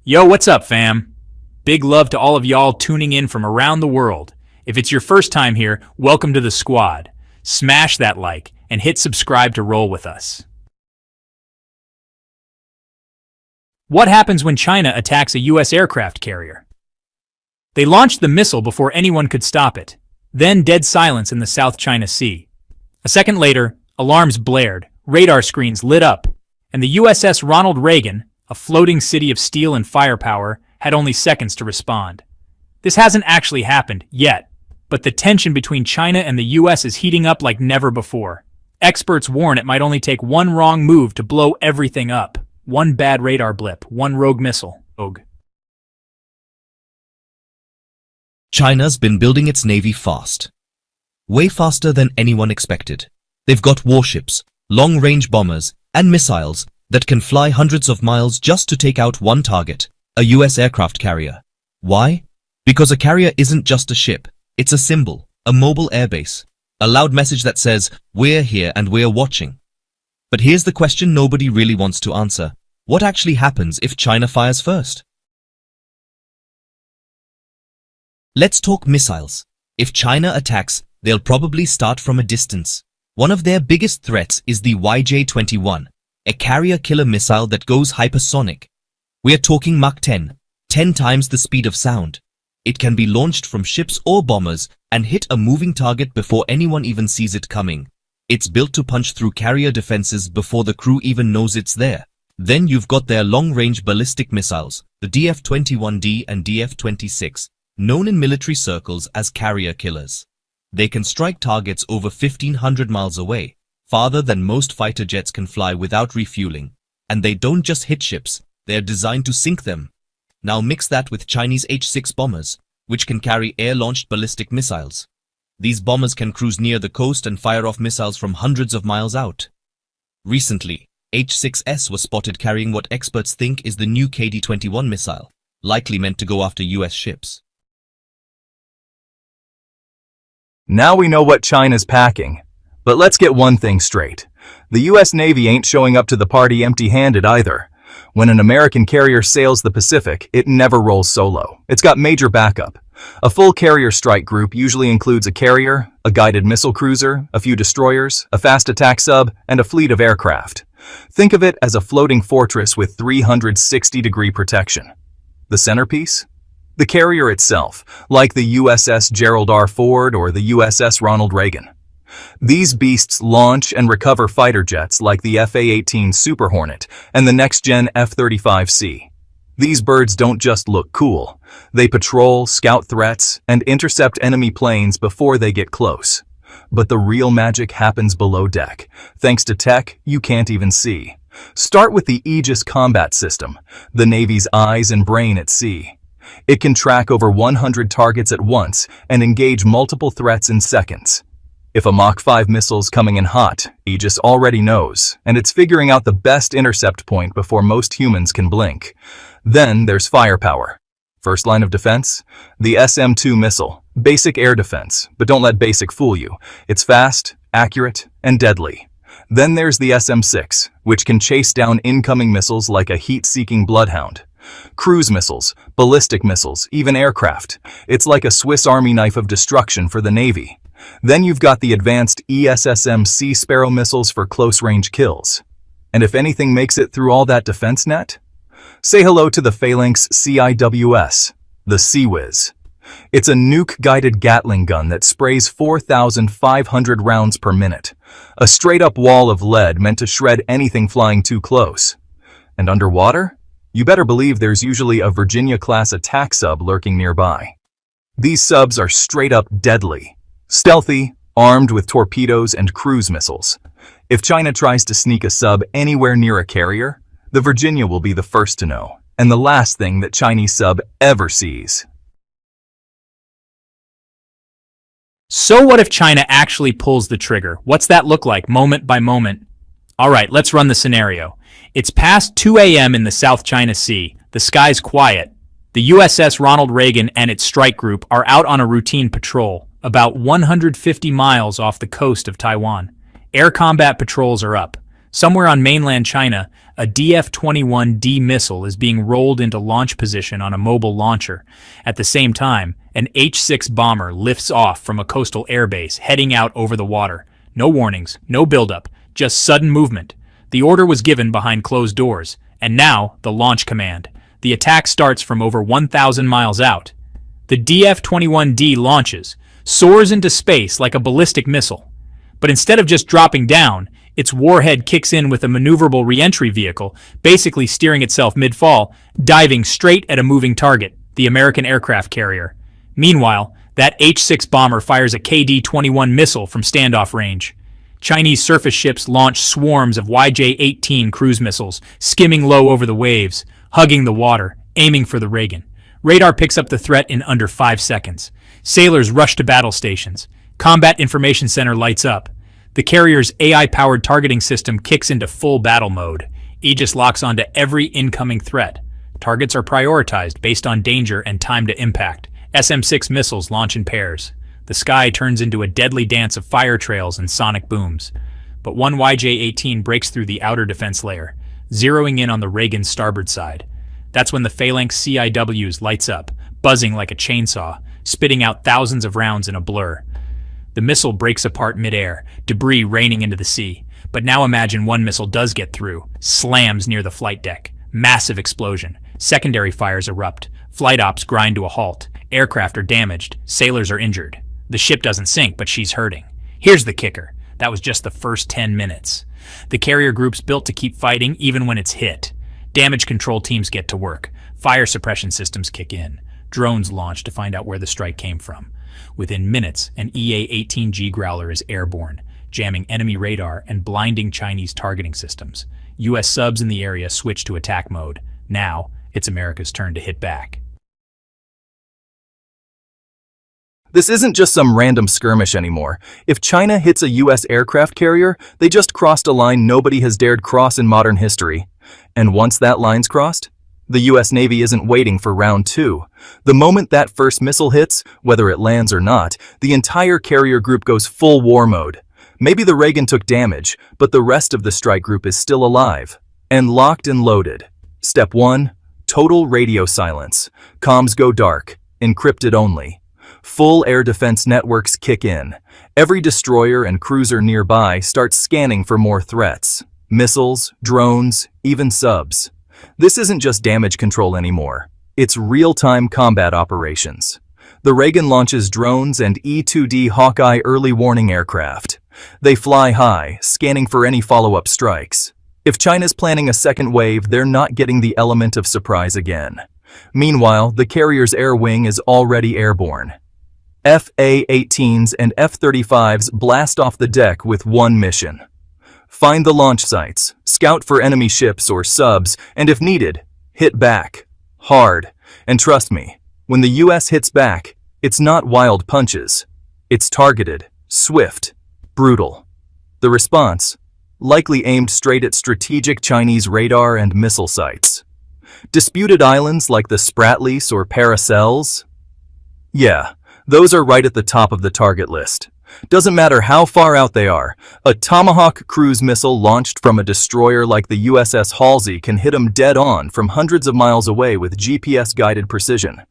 Yo, what's up, fam? Big love to all of y'all tuning in from around the world. If it's your first time here, welcome to the squad. Smash that like and hit subscribe to roll with us. What happens when China attacks a US aircraft carrier? They launched the missile before anyone could stop it. Then dead silence in the South China Sea. A second later, alarms blared, radar screens lit up, and the USS Ronald Reagan, a floating city of steel and firepower, had only seconds to respond. This hasn't actually happened yet, but the tension between China and the US is heating up like never before. Experts warn it might only take one wrong move to blow everything up. One bad radar blip, one rogue missile. China's been building its navy fast. Way faster than anyone expected. They've got warships, long-range bombers, and missiles that can fly hundreds of miles just to take out one target, a US aircraft carrier. Why? Because a carrier isn't just a ship, it's a symbol, a mobile airbase, a loud message that says, "We're here and we're watching." But here's the question nobody really wants to answer. What actually happens if China fires first? Let's talk missiles. If China attacks, they'll probably start from a distance. One of their biggest threats is the YJ-21, a carrier-killer missile that goes hypersonic. We're talking Mach 10, 10 times the speed of sound. It can be launched from ships or bombers and hit a moving target before anyone even sees it coming. It's built to punch through carrier defenses before the crew even knows it's there. Then you've got their long-range ballistic missiles, the DF-21D and DF-26, known in military circles as carrier killers. They can strike targets over 1,500 miles away, farther than most fighter jets can fly without refueling. And they don't just hit ships, they're designed to sink them. Now mix that with Chinese H-6 bombers, which can carry air-launched ballistic missiles. These bombers can cruise near the coast and fire off missiles from hundreds of miles out. Recently, H-6S was spotted carrying what experts think is the new KD-21 missile, likely meant to go after US ships. Now we know what China's packing. But let's get one thing straight. The US Navy ain't showing up to the party empty-handed either. When an American carrier sails the Pacific, it never rolls solo. It's got major backup. A full carrier strike group usually includes a carrier, a guided missile cruiser, a few destroyers, a fast attack sub, and a fleet of aircraft. Think of it as a floating fortress with 360-degree protection. The centerpiece? The carrier itself, like the USS Gerald R. Ford or the USS Ronald Reagan. These beasts launch and recover fighter jets like the F/A-18 Super Hornet and the next-gen F-35C. These birds don't just look cool. They patrol, scout threats, and intercept enemy planes before they get close. But the real magic happens below deck, thanks to tech you can't even see. Start with the Aegis Combat System, the Navy's eyes and brain at sea. It can track over 100 targets at once and engage multiple threats in seconds. If a Mach 5 missile's coming in hot, Aegis already knows, and it's figuring out the best intercept point before most humans can blink. Then there's firepower. First line of defense? The SM-2 missile. Basic air defense, but don't let basic fool you. It's fast, accurate, and deadly. Then there's the SM-6, which can chase down incoming missiles like a heat-seeking bloodhound. Cruise missiles, ballistic missiles, even aircraft. It's like a Swiss Army knife of destruction for the Navy. Then you've got the advanced ESSM Sea Sparrow missiles for close-range kills. And if anything makes it through all that defense net? Say hello to the Phalanx CIWS, the Sea Whiz. It's a nuke-guided Gatling gun that sprays 4,500 rounds per minute. A straight-up wall of lead meant to shred anything flying too close. And underwater? You better believe there's usually a Virginia-class attack sub lurking nearby. These subs are straight-up deadly. Stealthy, armed with torpedoes and cruise missiles. If China tries to sneak a sub anywhere near a carrier, the Virginia will be the first to know, and the last thing that Chinese sub ever sees. So what if China actually pulls the trigger? What's that look like, moment by moment? Alright, let's run the scenario. It's past 2 a.m. in the South China Sea. The sky's quiet. The USS Ronald Reagan and its strike group are out on a routine patrol, about 150 miles off the coast of Taiwan. Air combat patrols are up. Somewhere on mainland China, A DF-21D missile is being rolled into launch position on a mobile launcher. At the same time, an H-6 bomber lifts off from a coastal airbase, heading out over the water. No warnings, no buildup, just sudden movement. The order was given behind closed doors, and now the launch command. The attack starts from over 1,000 miles out. The DF-21D launches, soars into space like a ballistic missile. But instead of just dropping down, its warhead kicks in with a maneuverable re-entry vehicle, basically steering itself mid-fall, diving straight at a moving target, the American aircraft carrier. Meanwhile, that H-6 bomber fires a KD-21 missile from standoff range. Chinese surface ships launch swarms of YJ-18 cruise missiles, skimming low over the waves, hugging the water, aiming for the Reagan. Radar picks up the threat in under 5 seconds. Sailors rush to battle stations. Combat Information Center lights up. The carrier's AI-powered targeting system kicks into full battle mode. Aegis locks onto every incoming threat. Targets are prioritized based on danger and time to impact. SM-6 missiles launch in pairs. The sky turns into a deadly dance of fire trails and sonic booms. But one YJ-18 breaks through the outer defense layer, zeroing in on the Reagan's starboard side. That's when the Phalanx CIWs lights up, buzzing like a chainsaw, spitting out thousands of rounds in a blur. The missile breaks apart midair, debris raining into the sea. But now imagine one missile does get through, slams near the flight deck. Massive explosion. Secondary fires erupt. Flight ops grind to a halt. Aircraft are damaged. Sailors are injured. The ship doesn't sink, but she's hurting. Here's the kicker. That was just the first 10 minutes. The carrier group's built to keep fighting even when it's hit. Damage control teams get to work. Fire suppression systems kick in. Drones launch to find out where the strike came from. Within minutes, an EA-18G Growler is airborne, jamming enemy radar and blinding Chinese targeting systems. U.S. subs in the area switch to attack mode. Now, it's America's turn to hit back. This isn't just some random skirmish anymore. If China hits a U.S. aircraft carrier, they just crossed a line nobody has dared cross in modern history. And once that line's crossed, the U.S. Navy isn't waiting for round two. The moment that first missile hits, whether it lands or not, the entire carrier group goes full war mode. Maybe the Reagan took damage, but the rest of the strike group is still alive. And locked and loaded. Step 1. Total radio silence. Comms go dark. Encrypted only. Full air defense networks kick in. Every destroyer and cruiser nearby starts scanning for more threats. Missiles, drones, even subs. This isn't just damage control anymore. It's real-time combat operations. The Reagan launches drones and E-2D Hawkeye early warning aircraft. They fly high, scanning for any follow-up strikes. If China's planning a second wave, they're not getting the element of surprise again. Meanwhile, the carrier's air wing is already airborne. FA-18s and F-35s blast off the deck with one mission. Find the launch sites, scout for enemy ships or subs, and if needed, hit back. Hard. And trust me, when the US hits back, it's not wild punches. It's targeted, swift, brutal. The response? Likely aimed straight at strategic Chinese radar and missile sites. Disputed islands like the Spratlys or Paracels? Yeah, those are right at the top of the target list. Doesn't matter how far out they are, a Tomahawk cruise missile launched from a destroyer like the USS Halsey can hit them dead on from hundreds of miles away with GPS-guided precision.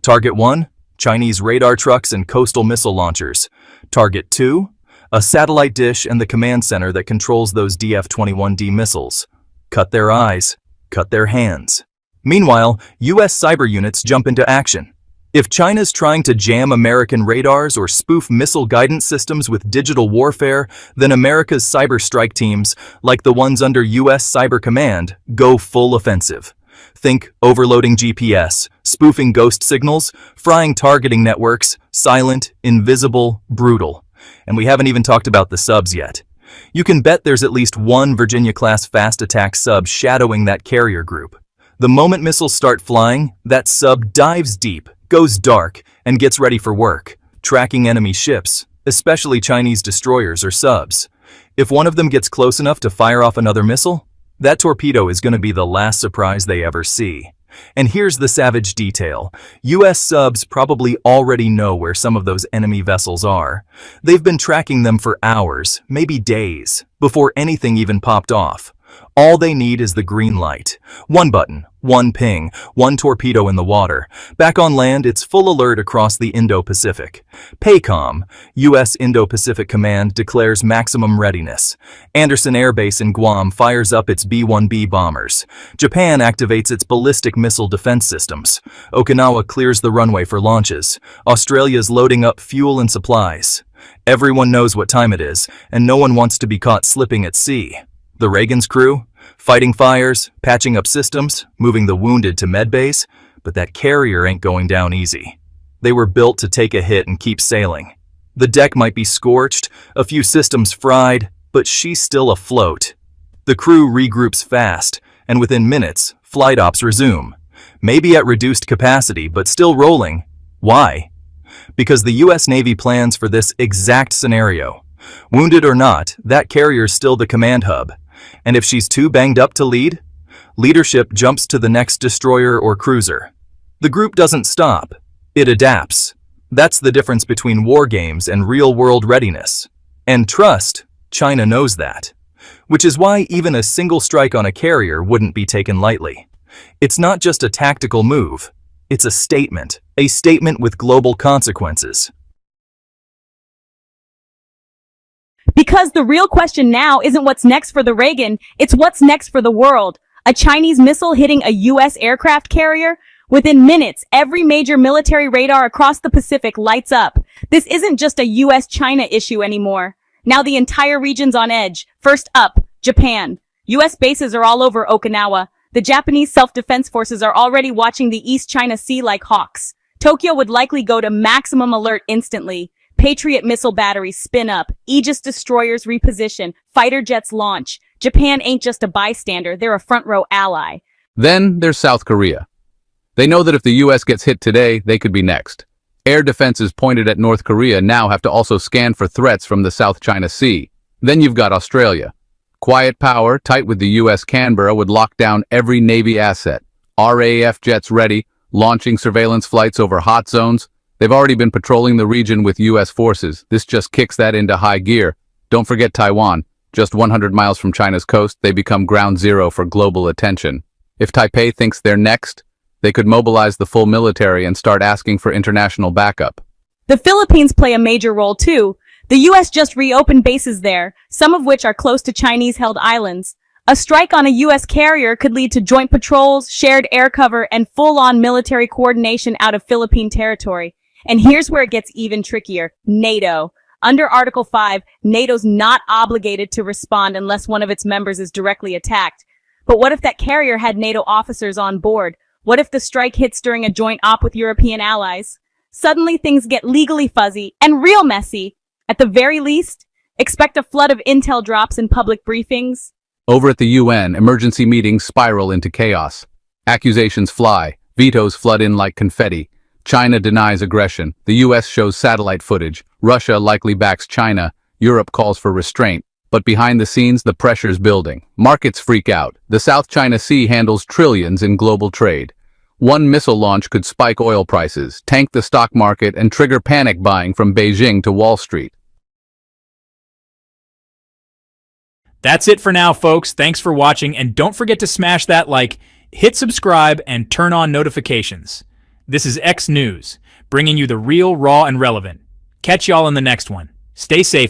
Target 1, Chinese radar trucks and coastal missile launchers. Target 2, a satellite dish and the command center that controls those DF-21D missiles. Cut their eyes, cut their hands. Meanwhile, US cyber units jump into action. If China's trying to jam American radars or spoof missile guidance systems with digital warfare, then America's cyber strike teams, like the ones under US Cyber Command, go full offensive. Think overloading GPS, spoofing ghost signals, frying targeting networks, silent, invisible, brutal. And we haven't even talked about the subs yet. You can bet there's at least one Virginia-class fast attack sub shadowing that carrier group. The moment missiles start flying, that sub dives deep, goes dark, and gets ready for work, tracking enemy ships, especially Chinese destroyers or subs. If one of them gets close enough to fire off another missile, that torpedo is going to be the last surprise they ever see. And here's the savage detail. US subs probably already know where some of those enemy vessels are. They've been tracking them for hours, maybe days, before anything even popped off. All they need is the green light. One button, one ping, one torpedo in the water. Back on land, it's full alert across the Indo-Pacific. PACOM, U.S. Indo-Pacific Command, declares maximum readiness. Andersen Air Base in Guam fires up its B-1B bombers. Japan activates its ballistic missile defense systems. Okinawa clears the runway for launches. Australia's loading up fuel and supplies. Everyone knows what time it is, and no one wants to be caught slipping at sea. The Reagan's crew? Fighting fires, patching up systems, moving the wounded to medbase, but that carrier ain't going down easy. They were built to take a hit and keep sailing. The deck might be scorched, a few systems fried, but she's still afloat. The crew regroups fast, and within minutes, flight ops resume. Maybe at reduced capacity, but still rolling. Why? Because the U.S. Navy plans for this exact scenario. Wounded or not, that carrier's still the command hub. And if she's too banged up to lead, leadership jumps to the next destroyer or cruiser. The group doesn't stop. It adapts. That's the difference between war games and real-world readiness. And trust, China knows that. Which is why even a single strike on a carrier wouldn't be taken lightly. It's not just a tactical move. It's a statement with global consequences. Because the real question now isn't what's next for the Reagan, it's what's next for the world. A Chinese missile hitting a U.S. aircraft carrier? Within minutes, every major military radar across the Pacific lights up. This isn't just a U.S.-China issue anymore. Now the entire region's on edge. First up, Japan. U.S. bases are all over Okinawa. The Japanese self-defense forces are already watching the East China Sea like hawks. Tokyo would likely go to maximum alert instantly. Patriot missile batteries spin up, Aegis destroyers reposition, fighter jets launch. Japan ain't just a bystander, they're a front-row ally. Then there's South Korea. They know that if the US gets hit today, they could be next. Air defenses pointed at North Korea now have to also scan for threats from the South China Sea. Then you've got Australia. Quiet power, tight with the US Canberra, would lock down every Navy asset. RAF jets ready, launching surveillance flights over hot zones. They've already been patrolling the region with U.S. forces. This just kicks that into high gear. Don't forget Taiwan. Just 100 miles from China's coast, they become ground zero for global attention. If Taipei thinks they're next, they could mobilize the full military and start asking for international backup. The Philippines play a major role too. The U.S. just reopened bases there, some of which are close to Chinese-held islands. A strike on a U.S. carrier could lead to joint patrols, shared air cover, and full-on military coordination out of Philippine territory. And here's where it gets even trickier. NATO. Under Article 5, NATO's not obligated to respond unless one of its members is directly attacked. But what if that carrier had NATO officers on board? What if the strike hits during a joint op with European allies? Suddenly things get legally fuzzy and real messy. At the very least, expect a flood of intel drops in public briefings. Over at the UN, emergency meetings spiral into chaos. Accusations fly, vetoes flood in like confetti. China denies aggression. The US shows satellite footage. Russia likely backs China. Europe calls for restraint. But behind the scenes, the pressure's building. Markets freak out. The South China Sea handles trillions in global trade. One missile launch could spike oil prices, tank the stock market, and trigger panic buying from Beijing to Wall Street. That's it for now, folks. Thanks for watching, and don't forget to smash that like, hit subscribe, and turn on notifications. This is X News, bringing you the real, raw, and relevant. Catch y'all in the next one. Stay safe.